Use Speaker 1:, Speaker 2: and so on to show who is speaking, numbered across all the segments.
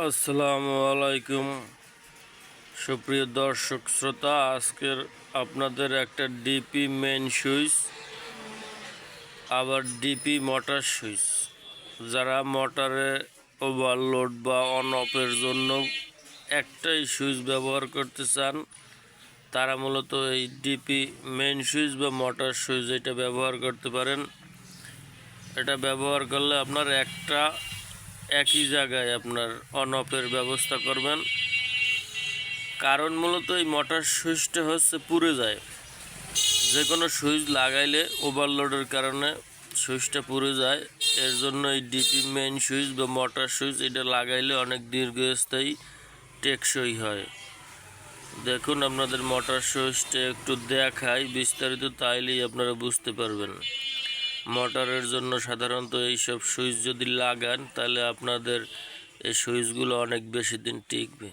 Speaker 1: আসসালামু আলাইকুম সুপ্রিয় দর্শক শ্রোতা, আজকের আপনাদের একটা ডিপি মেইন সুইচ আবার ডিপি মোটর সুইচ, যারা মোটরে ওভারলোড বা অন অফের জন্য একটাই সুইচ ব্যবহার করতে চান তারা মূলত এই ডিপি মেইন সুইচ বা মোটর সুইচ এটা ব্যবহার করতে পারেন। এটা ব্যবহার করলে আপনার একই জায়গায় আপনার অন অফের ব্যবস্থা করবেন। কারণ মূলত এই মোটর সুইচটা পুড়ে যায়, যে কোনো সুইচ লাগাইলে ওভারলোডের কারণে সুইচটা পুড়ে যায়। এর জন্য এই ডিপি মেইন সুইচ বা মোটর সুইচ এটা লাগাইলে অনেক দীর্ঘস্থায়ী টেকসই হয়। দেখুন আপনাদের মোটর সুইচটা একটু দেখাই বিস্তারিত, তাইলেই আপনারা বুঝতে পারবেন। মোটরের জন্য সাধারণত এইসব সুইচ যদি লাগান তাহলে আপনাদের এই সুইচগুলো অনেক বেশি দিন টিকবে।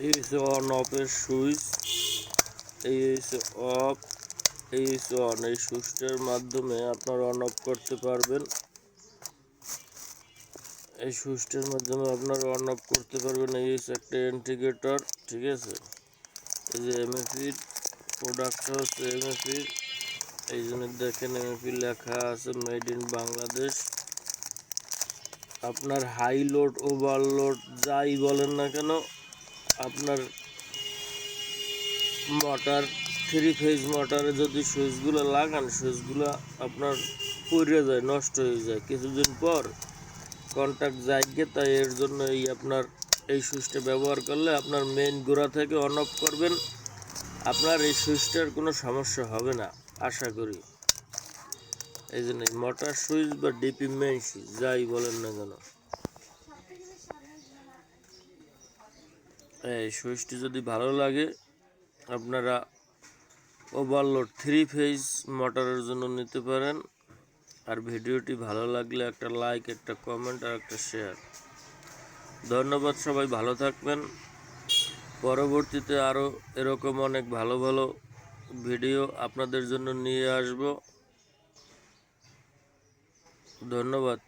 Speaker 1: এই হচ্ছে অন অফের সুইচ, এই হচ্ছে অফ, এই হচ্ছে অন। এই সুইচটার মাধ্যমে আপনারা অন অফ করতে পারবেন। এই সুইচটার মাধ্যমে আপনারা অন অফ করতে পারবেন। এই হচ্ছে একটা ইন্ডিকেটর, ঠিক আছে। এই যে এমএফির প্রোডাক্টটা হচ্ছে এমএফির, এই জন্য দেখেন এমএফি লেখা আছে মেড ইন বাংলাদেশ। আপনার হাই লোড ওভারলোড যাই বলেন না কেন, আপনার মোটর 3 ফেজ মোটরে যদি সুইচগুলো লাগান, সুইচগুলো আপনার পুড়ে যায়, নষ্ট হয়ে যায় কিছুদিন পর, কন্ট্যাক্ট যাইগে। তাই এর জন্য আপনার এই সুইচটা ব্যবহার করলে আপনার মেইন গোড়া থেকে অন অফ করবেন, আপনার এই সুইচটার কোনো সমস্যা হবে না আশা করি। এই জন্য মোটর সুইচ বা ডিপি মেইন সুইচ যাই বলেন না কেন, এই সুইচটি যদি ভালো লাগে আপনারা ওভারলোড 3 ফেজ মোটরের জন্য নিতে পারেন। আর ভিডিওটি ভালো লাগলে একটা লাইক, একটা কমেন্ট আর একটা শেয়ার। ধন্যবাদ, সবাই ভালো থাকবেন। পরবর্তীতে আরও এরকম অনেক ভালো ভালো ভিডিও আপনাদের জন্য নিয়ে আসব। ধন্যবাদ।